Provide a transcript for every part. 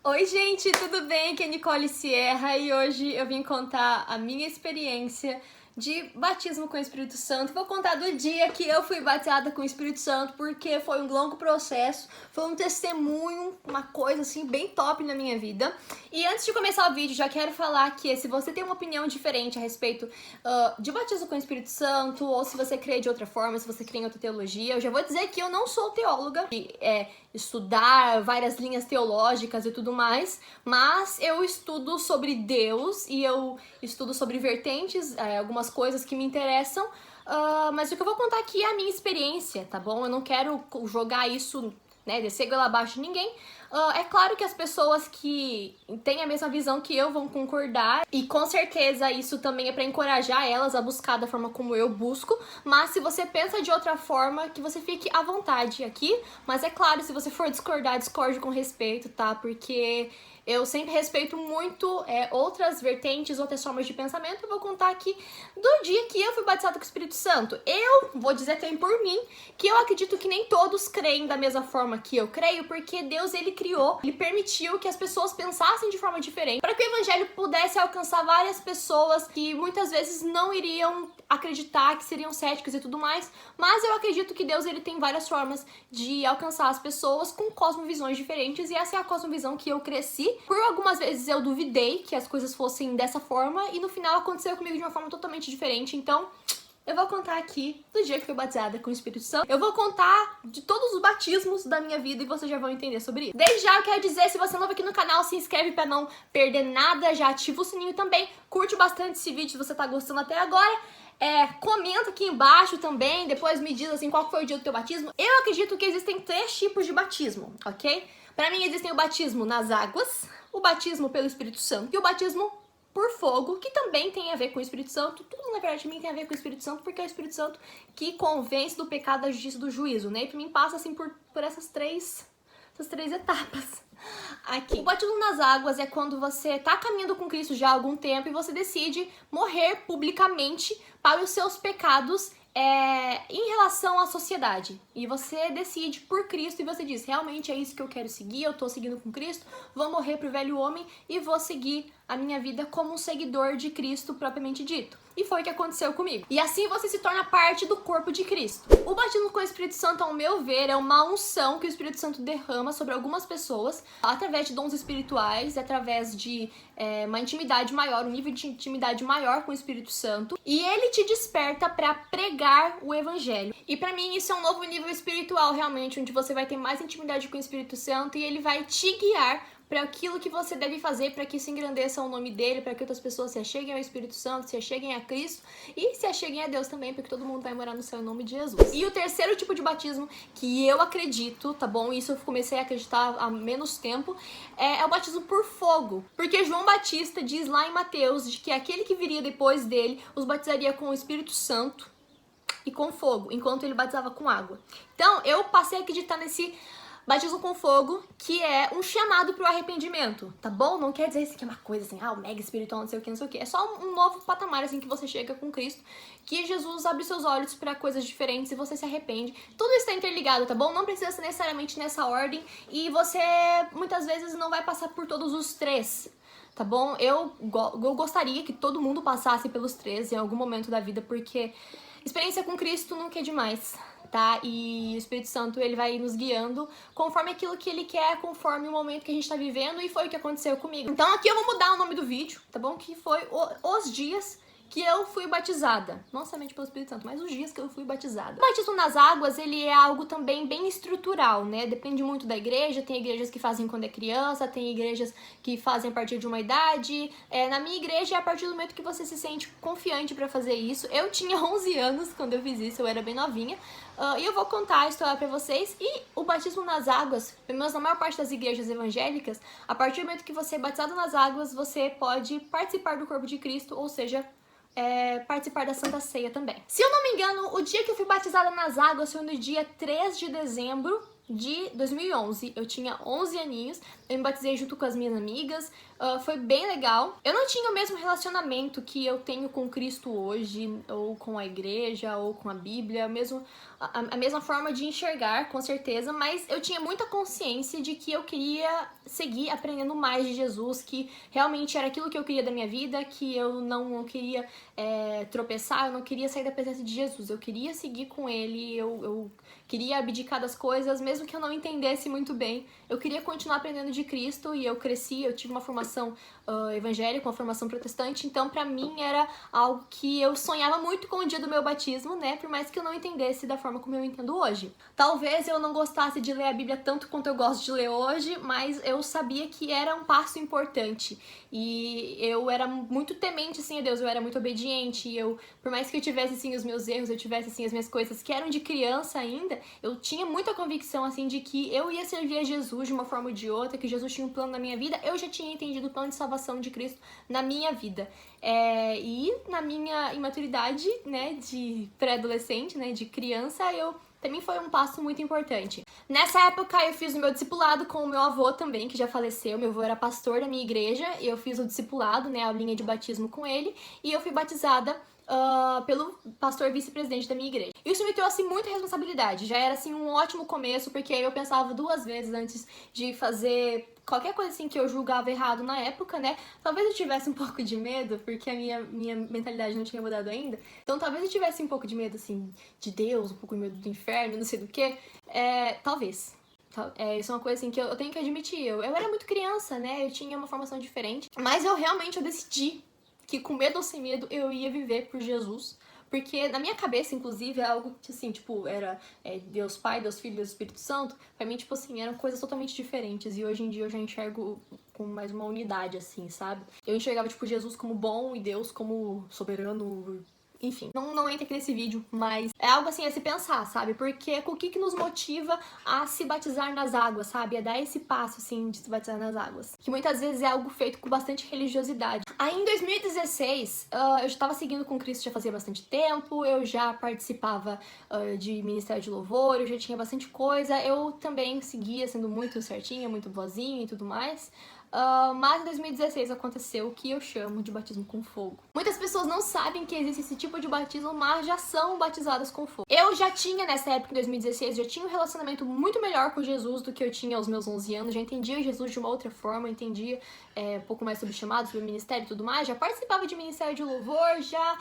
Oi, gente, tudo bem? Aqui é Nicole Sierra e hoje eu vim contar a minha experiência de batismo com o Espírito Santo. Vou contar do dia que eu fui batizada com o Espírito Santo, porque foi um longo processo, foi um testemunho, uma coisa assim bem top na minha vida. E antes de começar o vídeo, já quero falar que se você tem uma opinião diferente a respeito de batismo com o Espírito Santo, ou se você crê de outra forma, se você crê em outra teologia, eu já vou dizer que eu não sou teóloga, estudar várias linhas teológicas e tudo mais, mas eu estudo sobre Deus e eu estudo sobre vertentes, algumas coisas que me interessam, mas o que eu vou contar aqui é a minha experiência, tá bom? Eu não quero jogar isso, né, descer goela abaixo de ninguém. É claro que as pessoas que têm a mesma visão que eu vão concordar, e com certeza isso também é para encorajar elas a buscar da forma como eu busco, mas se você pensa de outra forma, que você fique à vontade aqui, mas é claro, se você for discordar, discorde com respeito, tá? Porque eu sempre respeito muito outras vertentes, outras formas de pensamento. Eu vou contar aqui do dia que eu fui batizada com o Espírito Santo. Eu vou dizer também por mim que eu acredito que nem todos creem da mesma forma que eu creio, porque Deus, ele criou, ele permitiu que as pessoas pensassem de forma diferente, para que o evangelho pudesse alcançar várias pessoas que muitas vezes não iriam acreditar, que seriam céticos e tudo mais, mas eu acredito que Deus, ele tem várias formas de alcançar as pessoas com cosmovisões diferentes, e essa é a cosmovisão que eu cresci. Por algumas vezes eu duvidei que as coisas fossem dessa forma, e no final aconteceu comigo de uma forma totalmente diferente. Então eu vou contar aqui do dia que fui batizada com o Espírito Santo. Eu vou contar de todos os batismos da minha vida e vocês já vão entender sobre isso. Desde já eu quero dizer, se você é novo aqui no canal, se inscreve pra não perder nada, já ativa o sininho também, curte bastante esse vídeo se você tá gostando até agora. Comenta aqui embaixo também, depois me diz assim qual foi o dia do teu batismo. Eu acredito que existem 3 tipos de batismo, ok? Pra mim existem o batismo nas águas, o batismo pelo Espírito Santo e o batismo por fogo, que também tem a ver com o Espírito Santo. Tudo, na verdade, mim tem a ver com o Espírito Santo, porque é o Espírito Santo que convence do pecado, da justiça e do juízo, né? E pra mim passa, assim, por essas três etapas aqui. O batismo nas águas é quando você tá caminhando com Cristo já há algum tempo e você decide morrer publicamente para os seus pecados em relação à sociedade. E você decide por Cristo e você diz, realmente é isso que eu quero seguir, eu tô seguindo com Cristo, vou morrer pro velho homem e vou seguir a minha vida como um seguidor de Cristo propriamente dito. E foi o que aconteceu comigo. E assim você se torna parte do corpo de Cristo. O batismo com o Espírito Santo, ao meu ver, é uma unção que o Espírito Santo derrama sobre algumas pessoas através de dons espirituais, através de uma intimidade maior, um nível de intimidade maior com o Espírito Santo. E ele te desperta para pregar o evangelho. E para mim isso é um novo nível espiritual, realmente, onde você vai ter mais intimidade com o Espírito Santo e ele vai te guiar para aquilo que você deve fazer para que se engrandeça o nome dele, para que outras pessoas se acheguem ao Espírito Santo, se acheguem a Cristo e se acheguem a Deus também, porque todo mundo vai morar no céu em nome de Jesus. E o terceiro tipo de batismo que eu acredito, tá bom? Isso eu comecei a acreditar há menos tempo, é o batismo por fogo. Porque João Batista diz lá em Mateus de que aquele que viria depois dele os batizaria com o Espírito Santo e com fogo, enquanto ele batizava com água. Então eu passei a acreditar nesse batismo com fogo, que é um chamado pro arrependimento, tá bom? Não quer dizer assim, que é uma coisa assim, o mega espiritual, não sei o que, não sei o que. É só um novo patamar, assim, que você chega com Cristo, que Jesus abre seus olhos pra coisas diferentes e você se arrepende. Tudo está interligado, tá bom? Não precisa ser necessariamente nessa ordem e você, muitas vezes, não vai passar por todos os 3, tá bom? Eu gostaria que todo mundo passasse pelos 3 em algum momento da vida, porque experiência com Cristo nunca é demais, tá? E o Espírito Santo, ele vai nos guiando conforme aquilo que ele quer, conforme o momento que a gente tá vivendo, e foi o que aconteceu comigo. Então aqui eu vou mudar o nome do vídeo, tá bom? Que foi os dias que eu fui batizada. Não somente pelo Espírito Santo, mas os dias que eu fui batizada. O batismo nas águas, ele é algo também bem estrutural, né? Depende muito da igreja. Tem igrejas que fazem quando é criança, tem igrejas que fazem a partir de uma idade. Na minha igreja, é a partir do momento que você se sente confiante pra fazer isso. Eu tinha 11 anos quando eu fiz isso, eu era bem novinha. E eu vou contar a história pra vocês. E o batismo nas águas, pelo menos na maior parte das igrejas evangélicas, a partir do momento que você é batizado nas águas, você pode participar do corpo de Cristo, ou seja, participar da Santa Ceia também. Se eu não me engano, o dia que eu fui batizada nas águas foi no dia 3 de dezembro de 2011. Eu tinha 11 aninhos, eu me batizei junto com as minhas amigas, foi bem legal. Eu não tinha o mesmo relacionamento que eu tenho com Cristo hoje, ou com a igreja, ou com a Bíblia, a mesma forma de enxergar, com certeza, mas eu tinha muita consciência de que eu queria seguir aprendendo mais de Jesus, que realmente era aquilo que eu queria da minha vida, que eu não queria tropeçar, eu não queria sair da presença de Jesus, eu queria seguir com Ele, eu queria abdicar das coisas, mesmo que eu não entendesse muito bem. Eu queria continuar aprendendo de Cristo e eu cresci, eu tive uma formação evangélica, uma formação protestante, então pra mim era algo que eu sonhava muito com o dia do meu batismo, né? Por mais que eu não entendesse da forma como eu entendo hoje. Talvez eu não gostasse de ler a Bíblia tanto quanto eu gosto de ler hoje, mas eu sabia que era um passo importante. E eu era muito temente, assim, a Deus, eu era muito obediente, e por mais que eu tivesse, assim, os meus erros, eu tivesse, assim, as minhas coisas que eram de criança ainda, eu tinha muita convicção, assim, de que eu ia servir a Jesus de uma forma ou de outra, que Jesus tinha um plano na minha vida, eu já tinha entendido o plano de salvação de Cristo na minha vida. E na minha imaturidade, né, de pré-adolescente, né, de criança, também foi um passo muito importante. Nessa época eu fiz o meu discipulado com o meu avô também, que já faleceu. Meu avô era pastor da minha igreja, e eu fiz o discipulado, né, a aulinha de batismo com ele, e eu fui batizada pelo pastor vice-presidente da minha igreja. Isso me trouxe muita responsabilidade, já era assim um ótimo começo, porque aí eu pensava duas vezes antes de fazer qualquer coisa assim que eu julgava errado na época, né? Talvez eu tivesse um pouco de medo, porque a minha mentalidade não tinha mudado ainda. Então talvez eu tivesse um pouco de medo, assim, de Deus, um pouco de medo do inferno, não sei do que. Talvez. Isso é uma coisa assim que eu tenho que admitir. Eu era muito criança, né? Eu tinha uma formação diferente. Mas eu decidi que com medo ou sem medo eu ia viver por Jesus. Porque na minha cabeça, inclusive, é algo que, assim, tipo, era Deus Pai, Deus Filho, Deus Espírito Santo. Pra mim, tipo assim, eram coisas totalmente diferentes. E hoje em dia eu já enxergo com mais uma unidade, assim, sabe? Eu enxergava, tipo, Jesus como bom e Deus como soberano. Enfim, não entra aqui nesse vídeo, mas é algo assim a se pensar, sabe? Porque o que nos motiva a se batizar nas águas, sabe? A dar esse passo, assim, de se batizar nas águas. Que muitas vezes é algo feito com bastante religiosidade. Aí em 2016, eu já tava seguindo com Cristo já fazia bastante tempo, eu já participava de ministério de louvor, eu já tinha bastante coisa, eu também seguia sendo muito certinha, muito boazinha e tudo mais. Mas em 2016 aconteceu o que eu chamo de batismo com fogo. Muitas pessoas não sabem que existe esse tipo de batismo, mas já são batizadas com fogo. Eu já tinha, nessa época, em 2016, já tinha um relacionamento muito melhor com Jesus do que eu tinha aos meus 11 anos. Já entendia Jesus de uma outra forma, entendia um pouco mais sobre chamados, sobre ministério e tudo mais. Já participava de ministério de louvor, já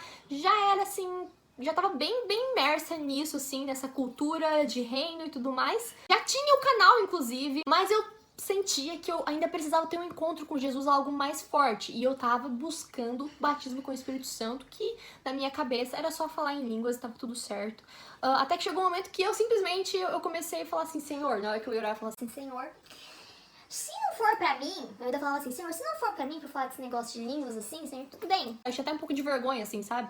era assim... Já tava bem imersa nisso, assim, nessa cultura de reino e tudo mais. Já tinha o canal, inclusive, mas eu sentia que eu ainda precisava ter um encontro com Jesus, algo mais forte. E eu tava buscando batismo com o Espírito Santo, que na minha cabeça era só falar em línguas e tava tudo certo. Até que chegou um momento que eu simplesmente eu comecei a falar assim, Senhor, na hora que eu ia orar, eu falava assim, Senhor, se não for pra mim, eu ainda falava assim, Senhor, se não for pra mim pra falar desse negócio de línguas assim, Senhor, tudo bem. Eu tinha até um pouco de vergonha, assim, sabe?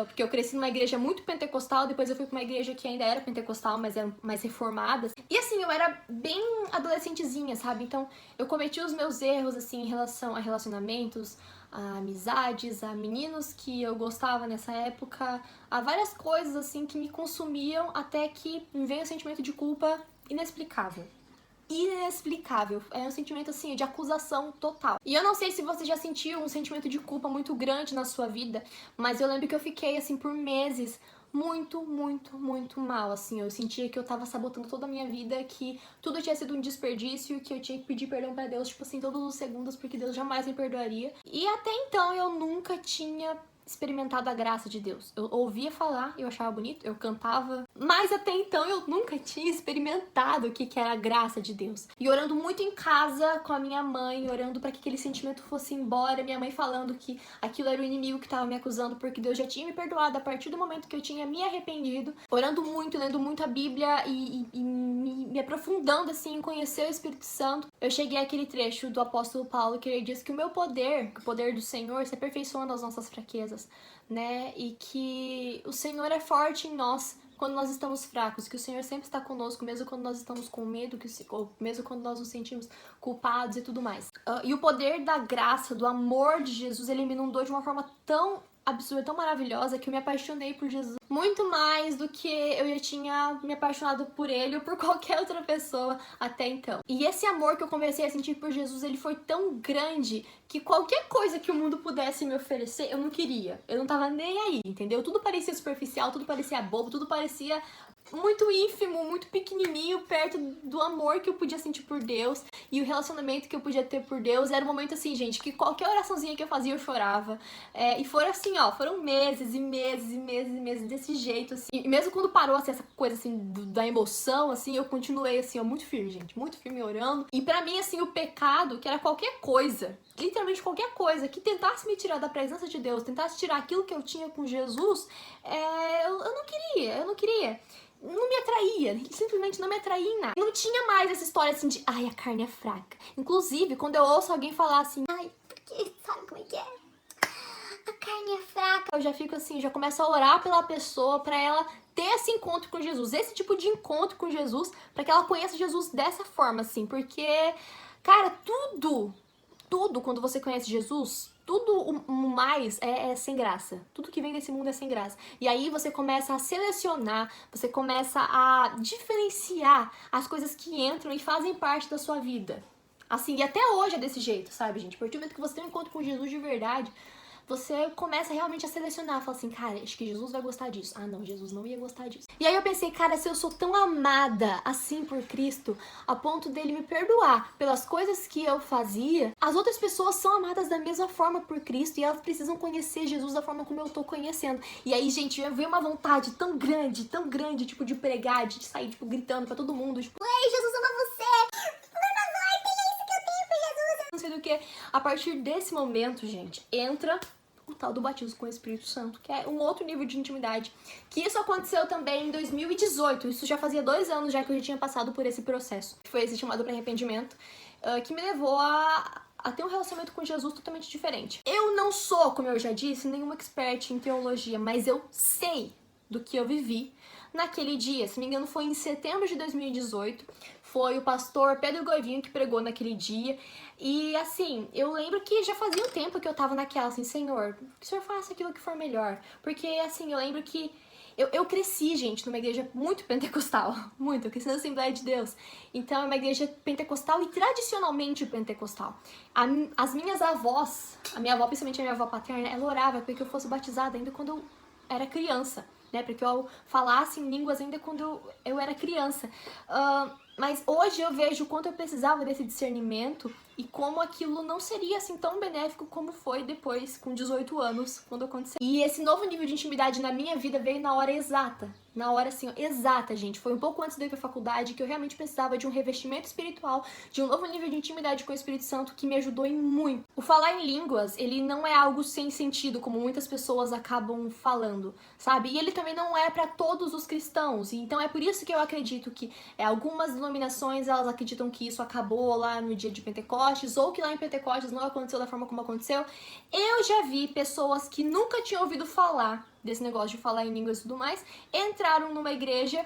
Porque eu cresci numa igreja muito pentecostal, depois eu fui pra uma igreja que ainda era pentecostal, mas era mais reformada. E assim, eu era bem adolescentezinha, sabe? Então, eu cometi os meus erros, assim, em relação a relacionamentos, a amizades, a meninos que eu gostava nessa época, a várias coisas, assim, que me consumiam até que me veio um sentimento de culpa inexplicável. É um sentimento assim de acusação total. E eu não sei se você já sentiu um sentimento de culpa muito grande na sua vida, mas eu lembro que eu fiquei assim por meses muito mal, assim. Eu sentia que eu tava sabotando toda a minha vida, que tudo tinha sido um desperdício, que eu tinha que pedir perdão pra Deus, tipo assim, todos os segundos, porque Deus jamais me perdoaria. E até então eu nunca tinha experimentado a graça de Deus. Eu ouvia falar, eu achava bonito, eu cantava, mas até então eu nunca tinha experimentado o que era a graça de Deus. E orando muito em casa com a minha mãe, orando para que aquele sentimento fosse embora, minha mãe falando que aquilo era o inimigo que estava me acusando, porque Deus já tinha me perdoado a partir do momento que eu tinha me arrependido, orando muito, lendo muito a Bíblia e me aprofundando assim em conhecer o Espírito Santo. Eu cheguei àquele trecho do apóstolo Paulo que ele diz que o poder do Senhor se aperfeiçoa nas nossas fraquezas, né? E que o Senhor é forte em nós quando nós estamos fracos, que o Senhor sempre está conosco, mesmo quando nós estamos com medo, ou mesmo quando nós nos sentimos culpados e tudo mais. E o poder da graça, do amor de Jesus, ele me inundou de uma forma tão absurda, tão maravilhosa, que eu me apaixonei por Jesus muito mais do que eu já tinha me apaixonado por ele ou por qualquer outra pessoa até então. E esse amor que eu comecei a sentir por Jesus, ele foi tão grande que qualquer coisa que o mundo pudesse me oferecer, eu não queria. Eu não tava nem aí, entendeu? Tudo parecia superficial, tudo parecia bobo, tudo parecia muito ínfimo, muito pequenininho, perto do amor que eu podia sentir por Deus e o relacionamento que eu podia ter por Deus. Era um momento assim, gente, que qualquer oraçãozinha que eu fazia eu chorava. E foram assim, ó, foram meses e meses e meses e meses desse jeito, assim. E mesmo quando parou, assim, essa coisa, assim, da emoção, assim, eu continuei, assim, ó, muito firme, gente, muito firme orando. E pra mim, assim, o pecado, que era qualquer coisa, literalmente qualquer coisa, que tentasse me tirar da presença de Deus, tentasse tirar aquilo que eu tinha com Jesus, eu não queria. Não me atraía, simplesmente não me atraía em nada. Não tinha mais essa história assim de, ai, a carne é fraca. Inclusive, quando eu ouço alguém falar assim, ai, porque sabe como é que é? A carne é fraca. Eu já fico assim, já começo a orar pela pessoa pra ela ter esse encontro com Jesus, esse tipo de encontro com Jesus, pra que ela conheça Jesus dessa forma, assim, porque, cara, tudo quando você conhece Jesus, tudo o mais é sem graça. Tudo que vem desse mundo é sem graça. E aí você começa a selecionar, você começa a diferenciar as coisas que entram e fazem parte da sua vida. Assim, e até hoje é desse jeito, sabe, gente? A partir do momento que você tem um encontro com Jesus de verdade, você começa realmente a selecionar, fala assim, cara, acho que Jesus vai gostar disso. Ah, não, Jesus não ia gostar disso. E aí eu pensei, cara, se eu sou tão amada assim por Cristo, a ponto dele me perdoar pelas coisas que eu fazia, as outras pessoas são amadas da mesma forma por Cristo e elas precisam conhecer Jesus da forma como eu tô conhecendo. E aí, gente, veio uma vontade tão grande, tipo, de pregar, de sair, tipo, gritando pra todo mundo, tipo, ei, Jesus ama você! Não sei do que. A partir desse momento, gente, entra o tal do batismo com o Espírito Santo, que é um outro nível de intimidade. Que isso aconteceu também em 2018. Isso já fazia 2 anos já que eu já tinha passado por esse processo. Foi esse chamado para arrependimento, que me levou a ter um relacionamento com Jesus totalmente diferente. Eu não sou, como eu já disse, nenhuma expert em teologia, mas eu sei do que eu vivi naquele dia. Se não me engano, foi em setembro de 2018. Foi o pastor Pedro Goivinho que pregou naquele dia. E assim, eu lembro que já fazia um tempo que eu tava naquela, assim, Senhor, que o Senhor faça aquilo que for melhor. Porque assim, eu lembro que eu cresci, gente, numa igreja muito pentecostal. Muito, eu cresci na Assembleia de Deus. Então é uma igreja pentecostal e tradicionalmente pentecostal. As minhas avós, a minha avó, principalmente a minha avó paterna, ela orava para que eu fosse batizada ainda quando eu era criança, né? Para que eu falasse em línguas ainda quando eu era criança. Mas hoje eu vejo o quanto eu precisava desse discernimento e como aquilo não seria assim tão benéfico como foi depois, com 18 anos, quando aconteceu. E esse novo nível de intimidade na minha vida veio na hora exata. Na hora, assim, exata, gente. Foi um pouco antes de eu ir pra faculdade que eu realmente precisava de um revestimento espiritual, de um novo nível de intimidade com o Espírito Santo que me ajudou em muito. O falar em línguas, ele não é algo sem sentido, como muitas pessoas acabam falando, sabe? E ele também não é pra todos os cristãos. Então é por isso que eu acredito que algumas denominações, elas acreditam que isso acabou lá no dia de Pentecostes, ou que lá em Pentecostes não aconteceu da forma como aconteceu. Eu já vi pessoas que nunca tinham ouvido falar desse negócio de falar em línguas e tudo mais, entraram numa igreja,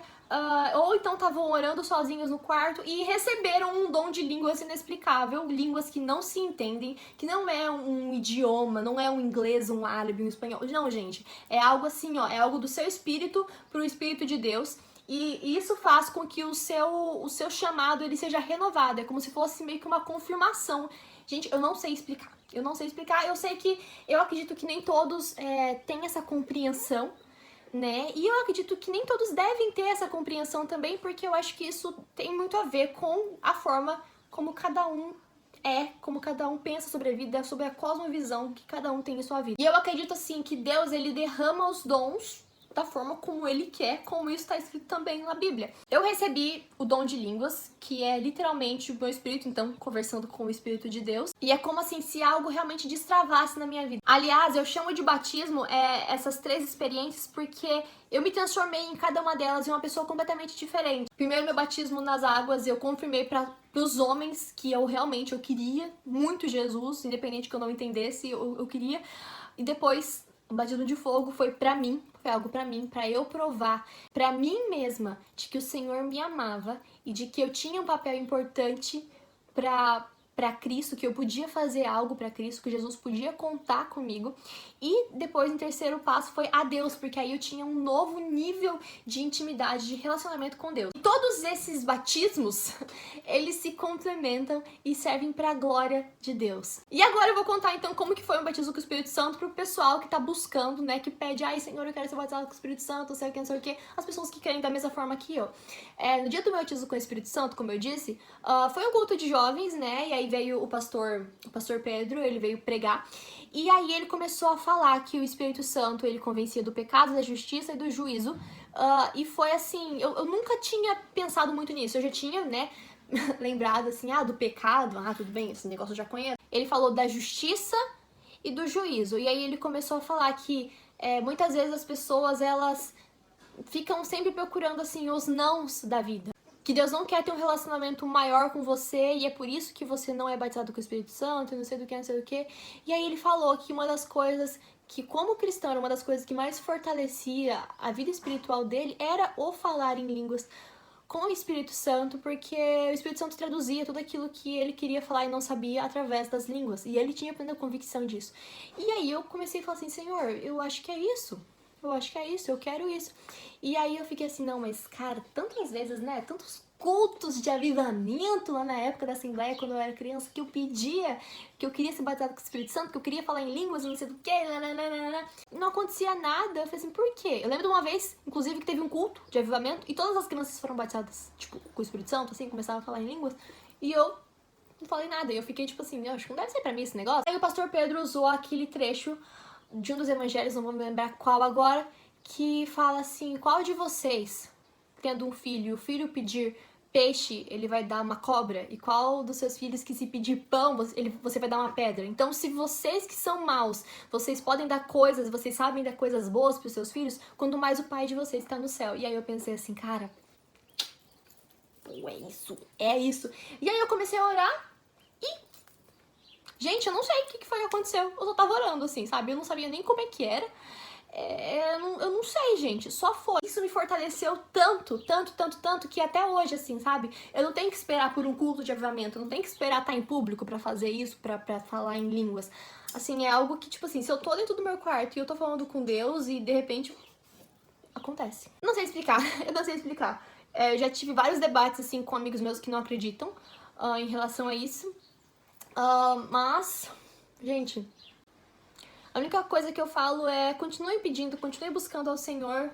ou então estavam orando sozinhos no quarto e receberam um dom de línguas inexplicável, línguas que não se entendem, que não é um idioma, não é um inglês, um árabe, um espanhol. Não, gente, é algo assim, ó, é algo do seu espírito pro Espírito de Deus. E isso faz com que o seu chamado ele seja renovado. É como se fosse meio que uma confirmação. Gente, eu não sei explicar. Eu sei que eu acredito que nem todos têm essa compreensão, né? E eu acredito que nem todos devem ter essa compreensão também, porque eu acho que isso tem muito a ver com a forma como cada um como cada um pensa sobre a vida, sobre a cosmovisão que cada um tem em sua vida. E eu acredito assim que Deus ele derrama os dons da forma como ele quer, como isso está escrito também na Bíblia. Eu recebi o dom de línguas, que é literalmente o meu espírito, então, conversando com o Espírito de Deus. E é como assim, se algo realmente destravasse na minha vida. Aliás, eu chamo de batismo essas 3 experiências porque eu me transformei em cada uma delas em uma pessoa completamente diferente. Primeiro, meu batismo nas águas, eu confirmei para os homens que eu queria muito Jesus, independente que eu não entendesse, eu queria. E depois, o batismo de fogo foi pra mim, foi algo pra mim, pra eu provar pra mim mesma de que o Senhor me amava e de que eu tinha um papel importante pra para Cristo, que eu podia fazer algo para Cristo, que Jesus podia contar comigo. E depois, em terceiro passo, foi a Deus, porque aí eu tinha um novo nível de intimidade, de relacionamento com Deus. E todos esses batismos, eles se complementam e servem para a glória de Deus. E agora eu vou contar então como que foi um batismo com o Espírito Santo pro pessoal que tá buscando, né, que pede, ai Senhor, eu quero ser batizado com o Espírito Santo, não sei o que, não sei o que, as pessoas que querem da mesma forma que eu. No dia do meu batismo com o Espírito Santo, como eu disse, foi um culto de jovens, né, e aí veio o pastor Pedro, ele veio pregar, e aí ele começou a falar que o Espírito Santo, ele convencia do pecado, da justiça e do juízo, e foi assim, eu nunca tinha pensado muito nisso, eu já tinha, né, lembrado assim, do pecado, tudo bem, esse negócio eu já conheço. Ele falou da justiça e do juízo, e aí ele começou a falar que muitas vezes as pessoas, elas ficam sempre procurando, assim, os nãos da vida. Que Deus não quer ter um relacionamento maior com você e é por isso que você não é batizado com o Espírito Santo, não sei do que, não sei do que. E aí ele falou que uma das coisas que, como cristão, era uma das coisas que mais fortalecia a vida espiritual dele era o falar em línguas com o Espírito Santo, porque o Espírito Santo traduzia tudo aquilo que ele queria falar e não sabia através das línguas. E ele tinha plena convicção disso. E aí eu comecei a falar assim, Senhor, eu acho que é isso. Eu acho que é isso, eu quero isso. E aí eu fiquei assim, não, mas cara, tantas vezes, né, tantos cultos de avivamento lá na época da Assembleia, quando eu era criança, que eu pedia, que eu queria ser batizado com o Espírito Santo, que eu queria falar em línguas, não sei do que, não acontecia nada. Eu falei assim, por quê? Eu lembro de uma vez, inclusive, que teve um culto de avivamento e todas as crianças foram batizadas, tipo, com o Espírito Santo, assim, começavam a falar em línguas, e eu não falei nada. E eu fiquei tipo assim, acho que não deve ser pra mim esse negócio. Aí o pastor Pedro usou aquele trecho de um dos evangelhos, não vou me lembrar qual agora, que fala assim, qual de vocês, tendo um filho, e o filho pedir peixe, ele vai dar uma cobra, e qual dos seus filhos que se pedir pão, você vai dar uma pedra? Então, se vocês que são maus, vocês podem dar coisas, vocês sabem dar coisas boas para os seus filhos, quanto mais o pai de vocês está no céu. E aí eu pensei assim, cara, é isso. E aí eu comecei a orar, gente, eu não sei o que foi que aconteceu. Eu só tava orando, assim, sabe? Eu não sabia nem como é que era. Eu não sei, gente. Só foi. Isso me fortaleceu tanto, que até hoje, assim, sabe? Eu não tenho que esperar por um culto de avivamento. Eu não tenho que esperar estar em público pra fazer isso, pra falar em línguas. Assim, é algo que, tipo assim, se eu tô dentro do meu quarto e eu tô falando com Deus e, de repente, acontece. Não sei explicar. Eu não sei explicar. Eu já tive vários debates, assim, com amigos meus que não acreditam em relação a isso. Mas, gente, a única coisa que eu falo é continue pedindo, continue buscando ao Senhor,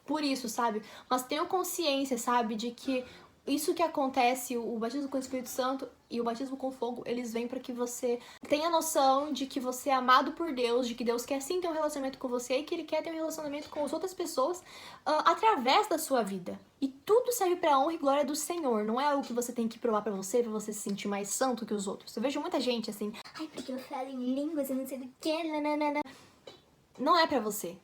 por isso, sabe? Mas tenham consciência, sabe, de que isso que acontece, o batismo com o Espírito Santo e o batismo com fogo, eles vêm para que você tenha noção de que você é amado por Deus, de que Deus quer sim ter um relacionamento com você e que Ele quer ter um relacionamento com as outras pessoas através da sua vida. E tudo serve para a honra e glória do Senhor, não é algo que você tem que provar para você se sentir mais santo que os outros. Eu vejo muita gente assim, ai, porque eu falo em línguas, eu não sei do que, nananana. Não é pra você,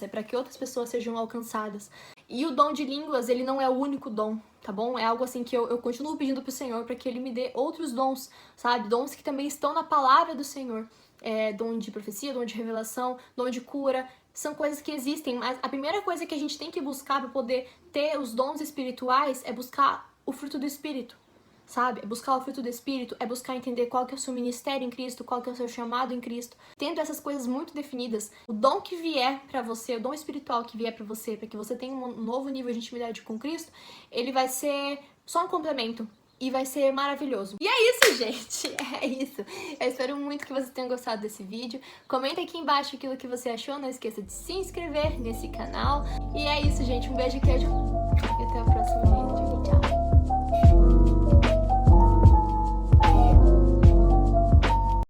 é pra que outras pessoas sejam alcançadas. E o dom de línguas, ele não é o único dom, tá bom? É algo assim que eu continuo pedindo pro Senhor pra que Ele me dê outros dons, sabe? Dons que também estão na palavra do Senhor. Dom de profecia, dom de revelação, dom de cura. São coisas que existem, mas a primeira coisa que a gente tem que buscar pra poder ter os dons espirituais é buscar o fruto do Espírito. Sabe? É buscar o fruto do Espírito, é buscar entender qual que é o seu ministério em Cristo, qual que é o seu chamado em Cristo. Tendo essas coisas muito definidas, o dom que vier pra você, o dom espiritual que vier pra você, para que você tenha um novo nível de intimidade com Cristo, ele vai ser só um complemento. E vai ser maravilhoso. E é isso, gente. É isso. Eu espero muito que vocês tenham gostado desse vídeo. Comenta aqui embaixo aquilo que você achou. Não esqueça de se inscrever nesse canal. E é isso, gente. Um beijo, queijo. E até o próximo vídeo.